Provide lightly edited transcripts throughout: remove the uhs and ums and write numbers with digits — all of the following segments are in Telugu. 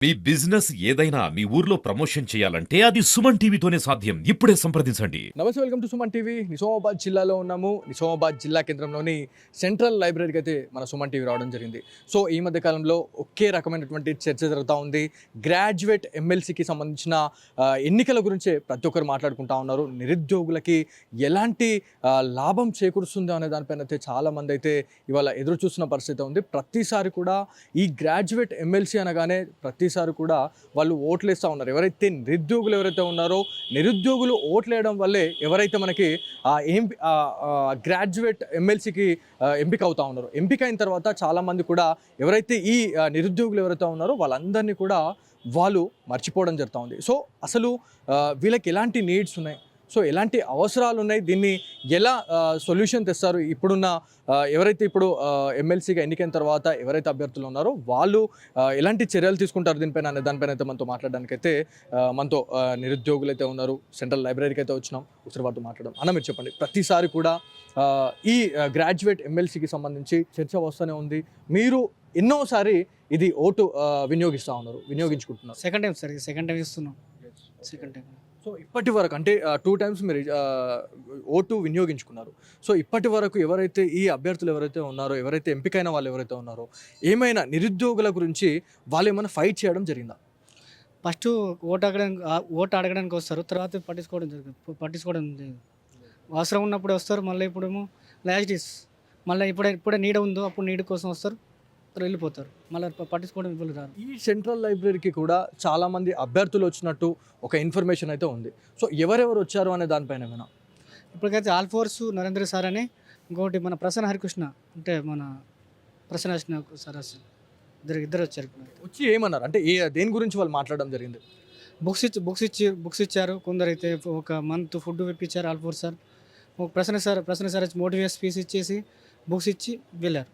మీ బిజినెస్ ఏదైనా మీ ఊర్లో ప్రమోషన్ చేయాలంటే అది సుమన్ టీవీతోనే సాధ్యం. ఇప్పుడే సంప్రదించండి. నమస్తే, welcome to Suman TV. Nizamabad జిల్లాలో ఉన్నాము. నిజామాబాద్ జిల్లా కేంద్రంలోని సెంట్రల్ లైబ్రరీకి అయితే మన సుమన్ టీవీ రావడం జరిగింది. సో ఈ మధ్య కాలంలో ఒకే రకమైనటువంటి చర్చ జరుగుతూ ఉంది. గ్రాడ్యుయేట్ ఎమ్మెల్సీకి సంబంధించిన ఎన్నికల గురించే ప్రతి ఒక్కరు మాట్లాడుకుంటా ఉన్నారు. నిరుద్యోగులకి ఎలాంటి లాభం చేకూరుస్తుందో అనే దానిపైన అయితే చాలామంది అయితే ఇవాళ ఎదురు చూస్తున్న పరిస్థితి ఉంది. ప్రతిసారి కూడా ఈ గ్రాడ్యుయేట్ ఎమ్మెల్సీ అనగానే ప్రతిసారి కూడా వాళ్ళు ఓట్లు వేస్తూ ఉన్నారు. ఎవరైతే నిరుద్యోగులు ఎవరైతే ఉన్నారో నిరుద్యోగులు ఓట్లు వేయడం వల్లే ఎవరైతే మనకి గ్రాడ్యుయేట్ ఎమ్మెల్సీకి ఎంపిక అవుతా ఉన్నారు. ఎంపిక అయిన తర్వాత చాలామంది కూడా ఎవరైతే ఈ నిరుద్యోగులు ఎవరైతే ఉన్నారో వాళ్ళందరినీ కూడా వాళ్ళు మర్చిపోవడం జరుగుతూ ఉంది. సో అసలు వీళ్ళకి ఎలాంటి నీడ్స్ ఉన్నాయి, సో ఎలాంటి అవసరాలు ఉన్నాయి, దీన్ని ఎలా సొల్యూషన్ తెస్తారు, ఇప్పుడున్న ఎవరైతే ఇప్పుడు ఎమ్మెల్సీగా ఎన్నికైన తర్వాత ఎవరైతే అభ్యర్థులు ఉన్నారో వాళ్ళు ఎలాంటి చర్యలు తీసుకుంటారు దానిపైన అయితే మనతో మాట్లాడడానికైతే మనతో నిరుద్యోగులు అయితే ఉన్నారు. సెంట్రల్ లైబ్రరీకి అయితే వచ్చినాం. ఒకసారి వాటితో మాట్లాడడం. అన్న, మీరు చెప్పండి, ప్రతిసారి కూడా ఈ గ్రాడ్యుయేట్ ఎమ్మెల్సీకి సంబంధించి చర్చ వస్తూనే ఉంది. మీరు ఎన్నోసారి ఇది ఓటు వినియోగించుకుంటున్నారు. సెకండ్ టైం ఇస్తున్నాం. Second time. సో ఇప్పటి వరకు అంటే 2 times మీరు ఓటు వినియోగించుకున్నారు. సో ఇప్పటి వరకు ఎవరైతే ఈ అభ్యర్థులు ఎవరైతే ఉన్నారో, ఎవరైతే ఎంపికైన వాళ్ళు ఎవరైతే ఉన్నారో, ఏమైనా నిరుద్యోగుల గురించి వాళ్ళు ఏమైనా ఫైట్ చేయడం జరిగిందా? ఫస్ట్ ఓటు అడగడానికి వస్తారు, తర్వాత పట్టించుకోవడం లేదు. అవసరం ఉన్నప్పుడే వస్తారు, మళ్ళీ ఇప్పుడేమో లాస్ట్ ఇస్ మళ్ళీ ఇప్పుడే నీడ ఉందో అప్పుడు నీడ కోసం వస్తారు, వెళ్ళిపోతారు, మళ్ళీ పట్టించుకోవడం ఇవ్వలేదు రారు. ఈ సెంట్రల్ లైబ్రరీకి కూడా చాలామంది అభ్యర్థులు వచ్చినట్టు ఒక ఇన్ఫర్మేషన్ అయితే ఉంది. సో ఎవరెవరు వచ్చారు అనే దానిపైన ఏమైనా? ఇప్పటికైతే ఆల్ఫోర్స్ నరేంద్ర సార్ అని, ఇంకోటి మన ప్రసన్న హరికృష్ణ, అంటే మన ప్రసన్న సార్ ఇద్దరు వచ్చారు. ఇప్పుడు వచ్చి ఏమన్నారు అంటే దేని గురించి వాళ్ళు మాట్లాడడం జరిగింది? బుక్స్ ఇచ్చారు. కొందరు అయితే ఒక మంత్ ఫుడ్ ఇప్పించారు ఆల్ఫోర్స్ సార్. ఒక ప్రసన్న సార్ మోటివేట్ స్పీచ్ ఇచ్చేసి బుక్స్ ఇచ్చి వెళ్ళారు.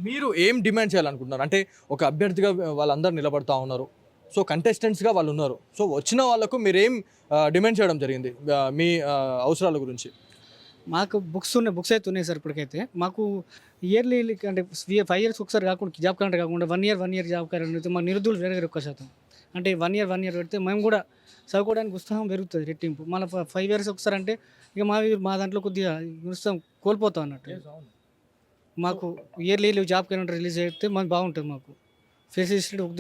మీరు ఏం డిమాండ్ చేయాలనుకుంటున్నారు? అంటే ఒక అభ్యర్థిగా వాళ్ళందరూ నిలబడతా ఉన్నారు, సో కంటెస్టెంట్స్గా వాళ్ళు ఉన్నారు. సో వచ్చిన వాళ్ళకు మీరు ఏం డిమాండ్ చేయడం జరిగింది మీ అవసరాల గురించి? మాకు బుక్స్ అయితే ఉన్నాయి సార్. ఇప్పటికైతే మాకు ఇయర్లీ అంటే 5 years ఒకసారి కాకుండా జాబ్ క్యాలెండర్ కాకుండా 1 year జాబ్ క్యాలెండర్ అయితే మా నిరుద్యోగులు వేరే 1% అంటే 1 year పెడితే మేము కూడా చదువుకోవడానికి ఉత్సాహం పెరుగుతుంది, రెట్టింపు. మళ్ళీ 5 years ఒకసారి అంటే ఇక మా దాంట్లో కొద్దిగా ఉత్సాహం కోల్పోతాం అన్నట్టు. మాకు ఇయర్లీ జాబ్ క్యాలెండర్ రిలీజ్ అయితే మాకు బాగుంటుంది. మాకు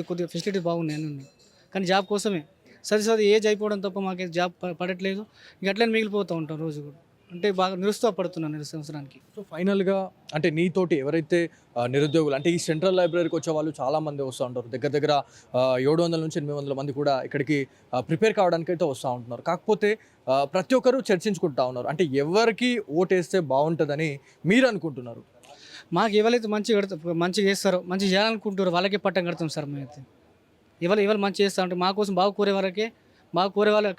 కొద్దిగా ఫెసిలిటీ బాగున్నాయి, అన్నీ ఉన్నాయి. కానీ జాబ్ కోసమే చదివి ఏజ్ అయిపోవడం తప్ప మాకు జాబ్ పడట్లేదు. ఇంక అట్లనే మిగిలిపోతూ ఉంటాం రోజు కూడా. అంటే బాగా నిరుత్సాహపడుతున్నాను సంవత్సరానికి. సో ఫైనల్గా అంటే నీతోటి ఎవరైతే నిరుద్యోగులు అంటే ఈ సెంట్రల్ లైబ్రరీకి వచ్చే వాళ్ళు చాలామంది వస్తూ ఉంటారు. దగ్గర 700 నుంచి 800 మంది కూడా ఇక్కడికి ప్రిపేర్ కావడానికి అయితే వస్తూ ఉంటున్నారు. కాకపోతే ప్రతి ఒక్కరు చర్చించుకుంటా ఉన్నారు, అంటే ఎవరికి ఓటేస్తే బాగుంటుందని మీరు అనుకుంటున్నారు? మాకు ఎవరైతే మంచిగా చేస్తారో, మంచిగా చేయాలనుకుంటారో వాళ్ళకే పట్టం కడతాం సార్. మేమైతే ఎవరు మంచిగా చేస్తా ఉంటే మా కోసం బాగా కోరే వాళ్ళు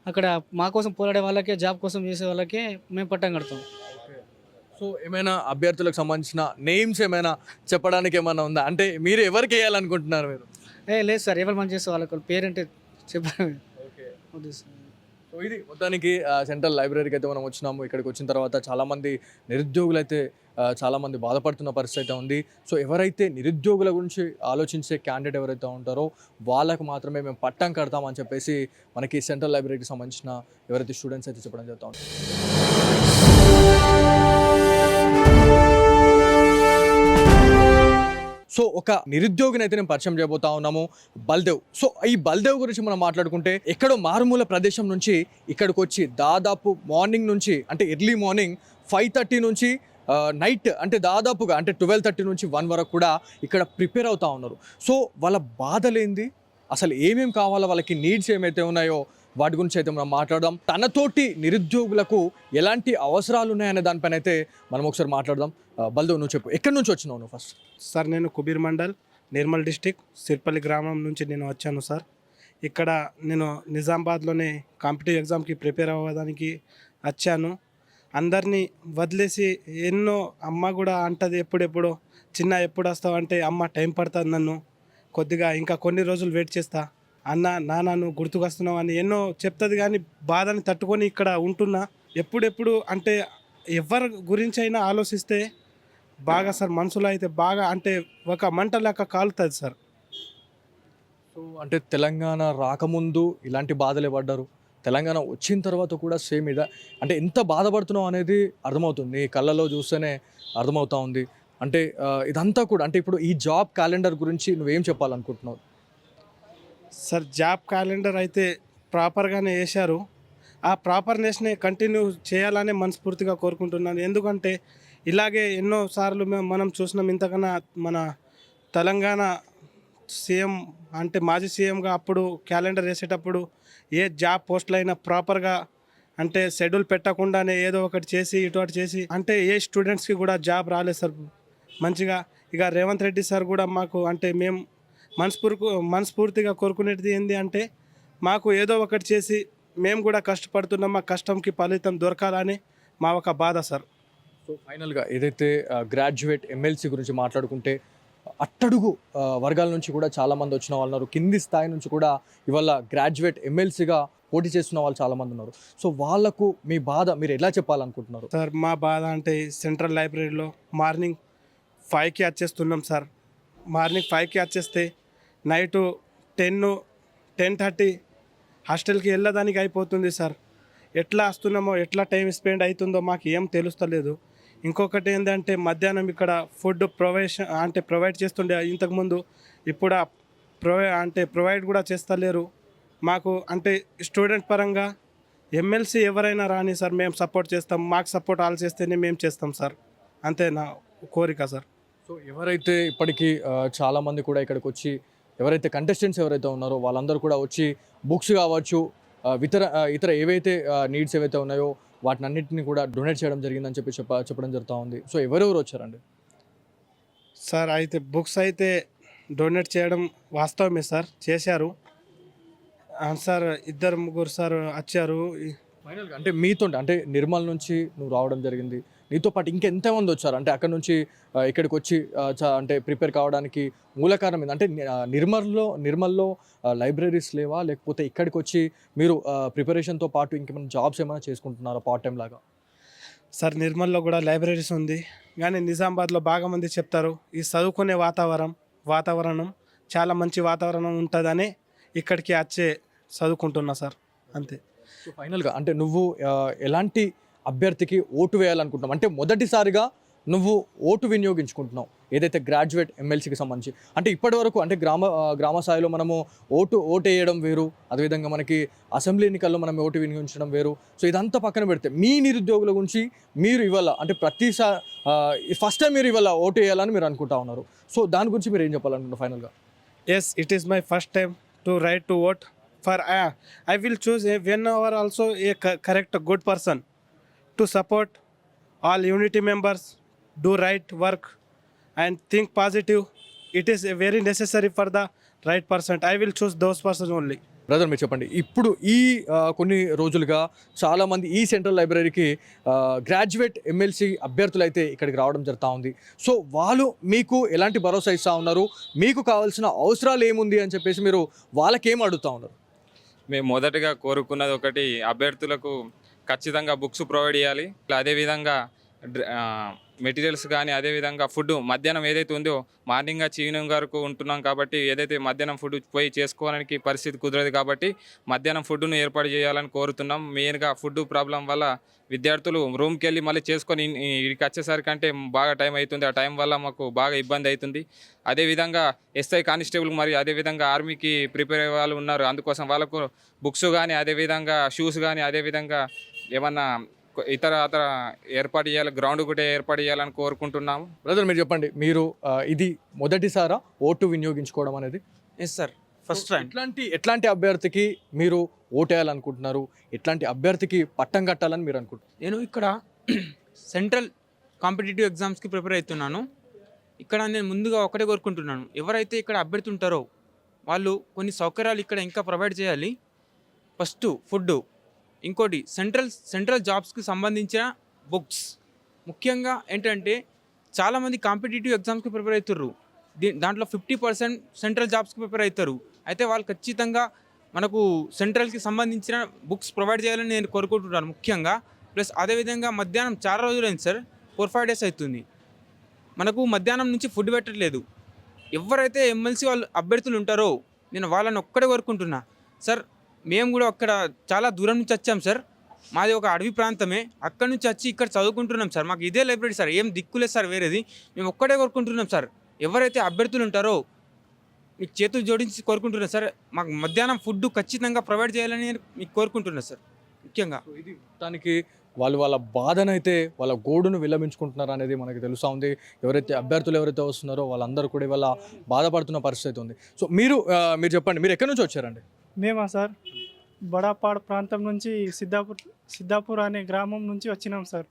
అక్కడ మా కోసం పోరాడే వాళ్ళకే, జాబ్ కోసం చేసే వాళ్ళకే మేము పట్టం కడతాం. సో ఏమైనా అభ్యర్థులకు సంబంధించిన నేమ్స్ ఏమైనా చెప్పడానికి ఏమైనా ఉందా? అంటే మీరు ఎవరికి వేయాలనుకుంటున్నారు? మీరు లేదు సార్, ఎవరు మంచి చేస్తే వాళ్ళకి పేరెంట్ చెప్పారు. ఓకే, సో ఇది మొత్తానికి సెంట్రల్ లైబ్రరీకి అయితే మనం వచ్చినాము. ఇక్కడికి వచ్చిన తర్వాత చాలామంది నిరుద్యోగులు అయితే చాలామంది బాధపడుతున్న పరిస్థితి అయితే ఉంది. సో ఎవరైతే నిరుద్యోగుల గురించి ఆలోచించే క్యాండిడేట్ ఎవరైతే ఉంటారో వాళ్ళకు మాత్రమే మేము పట్టం కడతామని చెప్పేసి మనకి సెంట్రల్ లైబ్రరీకి సంబంధించిన ఎవరైతే స్టూడెంట్స్ అయితే చెప్పడం జరుగుతూ ఉంటుంది. సో ఒక నిరుద్యోగిని అయితే నేను పరిచయం చేయబోతా ఉన్నాము, బల్దేవ్. సో ఈ బల్దేవ్ గురించి మనం మాట్లాడుకుంటే ఎక్కడో మారుమూల ప్రదేశం నుంచి ఇక్కడికి వచ్చి దాదాపు మార్నింగ్ నుంచి అంటే ఎర్లీ మార్నింగ్ 5:30 నుంచి నైట్ అంటే దాదాపుగా అంటే 12:30 నుంచి 1 వరకు కూడా ఇక్కడ ప్రిపేర్ అవుతూ ఉన్నారు. సో వాళ్ళ బాధలేంది, అసలు ఏమేమి కావాలో, వాళ్ళకి నీడ్స్ ఏమైతే ఉన్నాయో వాటి గురించి అయితే మనం మాట్లాడదాం. తనతోటి నిరుద్యోగులకు ఎలాంటి అవసరాలు ఉన్నాయనే దానిపైన అయితే మనం ఒకసారి మాట్లాడదాం. బల్దేవ్, నువ్వు చెప్పు, ఎక్కడి నుంచి వచ్చినావు నువ్వు ఫస్ట్? సార్ నేను కుబీర్ మండల్, నిర్మల్ డిస్టిక్, సిర్పల్లి గ్రామం నుంచి నేను వచ్చాను సార్. ఇక్కడ నేను నిజామాబాద్లోనే కాంపిటేటివ్ ఎగ్జామ్కి ప్రిపేర్ అవ్వడానికి వచ్చాను. అందరినీ వదిలేసి ఎన్నో, అమ్మ కూడా అంటది ఎప్పుడెప్పుడు ఎప్పుడు వస్తావు అంటే, అమ్మ టైం పడుతుంది, నన్ను కొద్దిగా ఇంకా కొన్ని రోజులు వెయిట్ చేస్తా, అన్న నాన్న నువ్వు గుర్తుకొస్తున్నావు అని ఎన్నో చెప్తుంది. కానీ బాధని తట్టుకొని ఇక్కడ ఉంటున్నా. ఎప్పుడెప్పుడు అంటే ఎవరి గురించి అయినా ఆలోచిస్తే బాగా సార్ మనసులో అయితే బాగా అంటే ఒక మంట లెక్క కాలుతుంది సార్. సో అంటే తెలంగాణ రాకముందు ఇలాంటి బాధలే పడ్డారు, తెలంగాణ వచ్చిన తర్వాత కూడా సేమ్ ఇదా, అంటే ఎంత బాధపడుతున్నావు అనేది అర్థమవుతుంది, నీ కళ్ళలో చూస్తేనే అర్థమవుతా ఉంది. అంటే ఇదంతా కూడా అంటే ఇప్పుడు ఈ జాబ్ క్యాలెండర్ గురించి నువ్వేం చెప్పాలనుకుంటున్నావు? సార్ జాబ్ క్యాలెండర్ అయితే ప్రాపర్గానే వేశారు. ఆ ప్రాపర్నెస్ని కంటిన్యూ చేయాలని మనస్ఫూర్తిగా కోరుకుంటున్నాను. ఎందుకంటే ఇలాగే ఎన్నోసార్లు మనం చూసినాం. ఇంతకన్నా మన తెలంగాణ సీఎం అంటే మాజీ సీఎంగా అప్పుడు క్యాలెండర్ వేసేటప్పుడు ఏ జాబ్ పోస్టులు అయినా ప్రాపర్గా అంటే షెడ్యూల్ పెట్టకుండానే ఏదో ఒకటి చేసి ఇటు చేసి అంటే ఏ స్టూడెంట్స్కి కూడా జాబ్ రాలేదు సార్ మంచిగా. ఇక రేవంత్ రెడ్డి సార్ కూడా మాకు అంటే మేము మనస్ఫూర్తిగా కోరుకునేది ఏంటి అంటే మాకు ఏదో ఒకటి చేసి మేము కూడా కష్టపడుతున్నాం, మా కష్టంకి ఫలితం దొరకాలని మా ఒక బాధ సార్. సో ఫైనల్గా ఏదైతే గ్రాడ్యుయేట్ ఎమ్మెల్సీ గురించి మాట్లాడుకుంటే అట్టడుగు వర్గాల నుంచి కూడా చాలామంది వచ్చిన వాళ్ళు ఉన్నారు, కింది స్థాయి నుంచి కూడా ఇవాళ గ్రాడ్యుయేట్ ఎమ్మెల్సీగా పోటీ చేస్తున్న వాళ్ళు చాలామంది ఉన్నారు. సో వాళ్ళకు మీ బాధ మీరు ఎలా చెప్పాలనుకుంటున్నారు? సార్ మా బాధ అంటే సెంట్రల్ లైబ్రరీలో మార్నింగ్ 5కి వచ్చేస్తున్నాం సార్. మార్నింగ్ 5కి వచ్చేస్తే నైటు 10-10:30 హాస్టల్కి వెళ్ళడానికి అయిపోతుంది సార్. ఎట్లా వస్తున్నామో ఎట్లా టైం స్పెండ్ అవుతుందో మాకు ఏం తెలుస్తలేదు. ఇంకొకటి ఏంటంటే మధ్యాహ్నం ఇక్కడ ఫుడ్ ప్రొవైడ్ చేస్తుండే ఇంతకుముందు, ఇప్పుడు ప్రొవైడ్ కూడా చేస్తలేరు మాకు. అంటే స్టూడెంట్ పరంగా ఎమ్మెల్సీ ఎవరైనా రాని సార్, మేము సపోర్ట్ చేస్తాం, మాకు సపోర్ట్ ఆల్ చేస్తేనే మేము చేస్తాం సార్, అంతే నా కోరిక సార్. సో ఎవరైతే ఇప్పటికీ చాలామంది కూడా ఇక్కడికి వచ్చి ఎవరైతే కంటెస్టెంట్స్ ఎవరైతే ఉన్నారో వాళ్ళందరూ కూడా వచ్చి బుక్స్ కావచ్చు, ఇతర ఏవైతే నీడ్స్ ఏవైతే ఉన్నాయో వాటిని అన్నింటినీ కూడా డొనేట్ చేయడం జరిగిందని చెప్పడం జరుగుతూ ఉంది. సో ఎవరెవరు వచ్చారండి? సార్ అయితే బుక్స్ అయితే డొనేట్ చేయడం వాస్తవమే సార్, చేశారు సార్. 2-3 సార్ వచ్చారు. ఫైనల్గా అంటే మీతో అంటే నిర్మల్ నుంచి నువ్వు రావడం జరిగింది, నీతో పాటు ఇంకెంతమంది వచ్చారు? అంటే అక్కడ నుంచి ఇక్కడికి వచ్చి అంటే ప్రిపేర్ కావడానికి మూల కారణం ఏంది? అంటే నిర్మల్లో లైబ్రరీస్ లేవా, లేకపోతే ఇక్కడికి వచ్చి మీరు ప్రిపరేషన్తో పాటు ఇంకేమైనా జాబ్స్ ఏమైనా చేసుకుంటున్నారా పార్ట్ టైం లాగా? సార్ నిర్మల్లో కూడా లైబ్రరీస్ ఉంది, కానీ నిజామాబాద్లో బాగా మంది చెప్తారు ఈ చదువుకునే వాతావరణం చాలా మంచి వాతావరణం ఉంటుందని ఇక్కడికి వచ్చే చదువుకుంటున్నా సార్, అంతే. సో ఫైనల్గా అంటే నువ్వు ఎలాంటి అభ్యర్థికి ఓటు వేయాలనుకుంటున్నావు? అంటే మొదటిసారిగా నువ్వు ఓటు వినియోగించుకుంటున్నావు ఏదైతే గ్రాడ్యుయేట్ ఎమ్మెల్సీకి సంబంధించి, అంటే ఇప్పటి వరకు అంటే గ్రామ స్థాయిలో మనము ఓటు వేయడం వేరు, అదేవిధంగా మనకి అసెంబ్లీ ఎన్నికల్లో మనం ఓటు వినియోగించడం వేరు. సో ఇదంతా పక్కన పెడితే మీ నిరుద్యోగుల గురించి మీరు ఇవాళ అంటే ఫస్ట్ టైం మీరు ఇవాళ ఓటు వేయాలని మీరు అనుకుంటా ఉన్నారు. సో దాని గురించి మీరు ఏం చెప్పాలనుకుంటున్నారు ఫైనల్గా? Yes, it is my first time to write to vote for. I will choose whenever also a correct good person to support all unity members, do right work and think positive. It is very necessary for the right person. I will choose those persons only. Brother మీరు చెప్పండి, ఇప్పుడు ఈ కొన్ని రోజులుగా చాలామంది ఈ సెంట్రల్ లైబ్రరీకి గ్రాడ్యుయేట్ ఎమ్మెల్సీ అభ్యర్థులు అయితే ఇక్కడికి రావడం జరుగుతూ ఉంది. సో వాళ్ళు మీకు ఎలాంటి భరోసా ఇస్తూ ఉన్నారు, మీకు కావాల్సిన అవసరాలు ఏముంది అని చెప్పేసి మీరు వాళ్ళకేం అడుగుతూ ఉన్నారు? మేము మొదటగా కోరుకున్నది ఒకటి, అభ్యర్థులకు ఖచ్చితంగా బుక్స్ ప్రొవైడ్ చేయాలి. అదేవిధంగా మెటీరియల్స్ కానీ, అదేవిధంగా ఫుడ్ మధ్యాహ్నం ఏదైతే ఉందో మార్నింగ్ ఈవినింగ్ వరకు ఉంటున్నాం కాబట్టి ఏదైతే మధ్యాహ్నం ఫుడ్ పోయి చేసుకోవడానికి పరిస్థితి కుదరదు కాబట్టి మధ్యాహ్నం ఫుడ్ను ఏర్పాటు చేయాలని కోరుతున్నాం. మెయిన్గా ఫుడ్ ప్రాబ్లం వల్ల విద్యార్థులు రూమ్కి వెళ్ళి మళ్ళీ చేసుకొని ఇక్కడికి వచ్చేసరికి అంటే బాగా టైం అవుతుంది, ఆ టైం వల్ల మాకు బాగా ఇబ్బంది అవుతుంది. అదేవిధంగా ఎస్ఐ కానిస్టేబుల్ మరియు అదేవిధంగా ఆర్మీకి ప్రిపేర్ అయ్యే వాళ్ళు ఉన్నారు, అందుకోసం వాళ్ళకు బుక్స్ కానీ, అదేవిధంగా షూస్ కానీ, అదేవిధంగా ఏమన్నా ఇతర ఏర్పాటు చేయాలి, గ్రౌండ్ కూడా ఏర్పాటు చేయాలని కోరుకుంటున్నాము. బ్రదర్ మీరు చెప్పండి, మీరు ఇది మొదటిసారా ఓటు వినియోగించుకోవడం అనేది? Yes sir, first time. ఎట్లాంటి అభ్యర్థికి మీరు ఓటేయాలనుకుంటున్నారు, ఎట్లాంటి అభ్యర్థికి పట్టం కట్టాలని మీరు అనుకుంటున్నారు? నేను ఇక్కడ సెంట్రల్ కాంపిటేటివ్ ఎగ్జామ్స్కి ప్రిపేర్ అవుతున్నాను. ఇక్కడ నేను ముందుగా ఒకటే కోరుకుంటున్నాను, ఎవరైతే ఇక్కడ అభ్యర్థి ఉంటారో వాళ్ళు కొన్ని సౌకర్యాలు ఇక్కడ ఇంకా ప్రొవైడ్ చేయాలి. ఫస్ట్ ఫుడ్, ఇంకోటి సెంట్రల్ జాబ్స్కి సంబంధించిన బుక్స్. ముఖ్యంగా ఏంటంటే చాలామంది కాంపిటేటివ్ ఎగ్జామ్స్కి ప్రిపేర్ అవుతారు, దాంట్లో 50% సెంట్రల్ జాబ్స్కి ప్రిపేర్ అవుతారు. అయితే వాళ్ళు ఖచ్చితంగా మనకు సెంట్రల్కి సంబంధించిన బుక్స్ ప్రొవైడ్ చేయాలని నేను కోరుకుంటున్నాను ముఖ్యంగా. ప్లస్ అదేవిధంగా మధ్యాహ్నం చాలా రోజులైంది సార్, 4-5 డేస్ అవుతుంది, మనకు మధ్యాహ్నం నుంచి ఫుడ్ పెట్టట్లేదు. ఎవరైతే ఎమ్మెల్సీ వాళ్ళు అభ్యర్థులు ఉంటారో నేను వాళ్ళని ఒక్కడే కోరుకుంటున్నా సార్. మేము కూడా అక్కడ చాలా దూరం నుంచి వచ్చాం సార్. మాది ఒక అడవి ప్రాంతమే. అక్కడ నుంచి వచ్చి ఇక్కడ చదువుకుంటున్నాం సార్. మాకు ఇదే లైబ్రరీ సార్, ఏం దిక్కులేదు సార్ వేరేది. మేము ఒక్కడే కోరుకుంటున్నాం సార్, ఎవరైతే అభ్యర్థులు ఉంటారో మీకు చేతులు జోడించి కోరుకుంటున్నాను సార్. మాకు మధ్యాహ్నం ఫుడ్ ఖచ్చితంగా ప్రొవైడ్ చేయాలని మీకు కోరుకుంటున్నాను సార్. ముఖ్యంగా ఇది మొత్తానికి వాళ్ళ బాధనైతే వాళ్ళ గోడును విలమించుకుంటున్నారు అనేది మనకి తెలుస్తూ ఉంది. ఎవరైతే అభ్యర్థులు ఎవరైతే వస్తున్నారో వాళ్ళందరూ కూడా ఇవాళ బాధపడుతున్న పరిస్థితి ఉంది. సో మీరు చెప్పండి, మీరు ఎక్కడి నుంచి వచ్చారండి? మేమా సార్, బడాపాడ్ ప్రాంతం నుంచి సిద్ధాపూర్ అనే గ్రామం నుంచి వచ్చినాం సార్.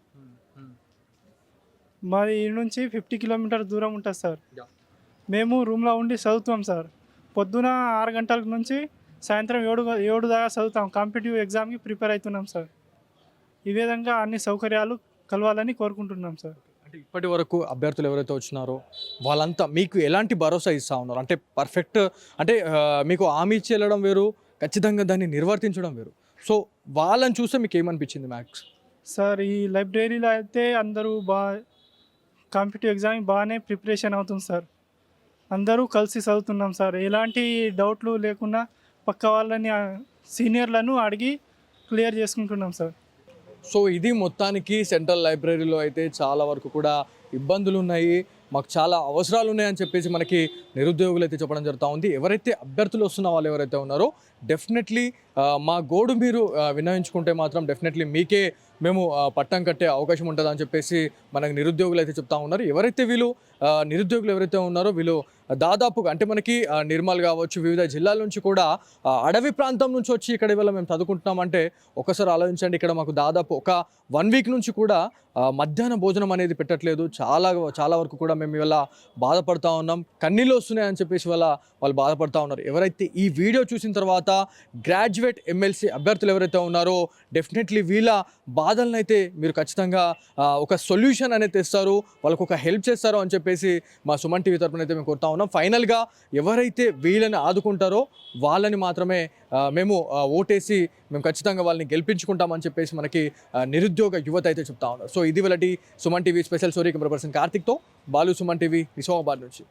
మాది ఈ నుంచి 50 కిలోమీటర్ దూరం ఉంటుంది సార్. మేము రూమ్లో ఉండి చదువుతాం సార్. పొద్దున 6 గంటల నుంచి సాయంత్రం 7 దాకా చదువుతాం. కాంపిటేటివ్ ఎగ్జామ్కి ప్రిపేర్ అవుతున్నాం సార్. ఈ విధంగా అన్ని సౌకర్యాలు కలవాలని కోరుకుంటున్నాం సార్. అంటే ఇప్పటి వరకు అభ్యర్థులు ఎవరైతే వచ్చినారో వాళ్ళంతా మీకు ఎలాంటి భరోసా ఇస్తూ ఉన్నారు? అంటే పర్ఫెక్ట్ అంటే మీకు హామీ ఇచ్చి వెళ్ళడం వేరు, ఖచ్చితంగా దాన్ని నిర్వర్తించడం వేరు. సో వాళ్ళని చూస్తే మీకు ఏమనిపించింది మ్యాక్స్? సార్, ఈ లైబ్రరీలో అయితే అందరూ కాంపిటేటివ్ ఎగ్జామ్ బాగానే ప్రిపరేషన్ అవుతుంది సార్. అందరూ కలిసి చదువుతున్నాం సార్. ఎలాంటి డౌట్లు లేకుండా పక్క వాళ్ళని సీనియర్లను అడిగి క్లియర్ చేసుకుంటున్నాం సార్. సో ఇది మొత్తానికి సెంట్రల్ లైబ్రరీలో అయితే చాలా వరకు కూడా ఇబ్బందులు ఉన్నాయి, మాకు చాలా అవసరాలు ఉన్నాయని చెప్పేసి మనకి నిరుద్యోగులు అయితే చెప్పడం జరుగుతూ ఉంది. ఎవరైతే అభ్యర్థులు వస్తున్న వాళ్ళు ఎవరైతే ఉన్నారో డెఫినెట్లీ మా గోడు మీరు విన్నవించుకుంటే మాత్రం డెఫినెట్లీ మీకే మేము పట్టం కట్టే అవకాశం ఉంటుంది అని చెప్పేసి మనకి నిరుద్యోగులు అయితే చెప్తా ఉన్నారు. ఎవరైతే వీళ్ళు నిరుద్యోగులు ఎవరైతే ఉన్నారో వీళ్ళు దాదాపుగా అంటే మనకి నిర్మల్ కావచ్చు, వివిధ జిల్లాల నుంచి కూడా అడవి ప్రాంతం నుంచి వచ్చి ఇక్కడ ఇవాళ మేము చదువుకుంటున్నామంటే ఒకసారి ఆలోచించండి. ఇక్కడ మాకు దాదాపు ఒక 1 వీక్ నుంచి కూడా మధ్యాహ్న భోజనం అనేది పెట్టట్లేదు. చాలా వరకు కూడా మేము ఇవాళ బాధపడతా ఉన్నాం, కన్నీళ్ళు వస్తున్నాయని చెప్పేసి వాళ్ళు బాధపడతా ఉన్నారు. ఎవరైతే ఈ వీడియో చూసిన తర్వాత గ్రాడ్యుయేట్ ఎమ్మెల్సీ అభ్యర్థులు ఎవరైతే ఉన్నారో డెఫినెట్లీ వీళ్ళ బాధలను అయితే మీరు ఖచ్చితంగా ఒక సొల్యూషన్ అనేది తెస్తారు, వాళ్ళకు ఒక హెల్ప్ చేస్తారు అని చెప్పేసి మా సుమన్ టీవీ తరపున అయితే మేము కోరుతా ఉన్నాం. ఫైనల్గా ఎవరైతే వీళ్ళని ఆదుకుంటారో వాళ్ళని మాత్రమే మేము ఓటేసి మేము ఖచ్చితంగా వాళ్ళని గెలిపించుకుంటామని చెప్పేసి మనకి నిరుద్యోగ యువత అయితే చెప్తా ఉన్నారు. సో ఇది వాళ్ళటి Suman TV special story camera person కార్తిక్తో బాలు, సుమన్ టీవీ, నిజామాబాద్ నుంచి.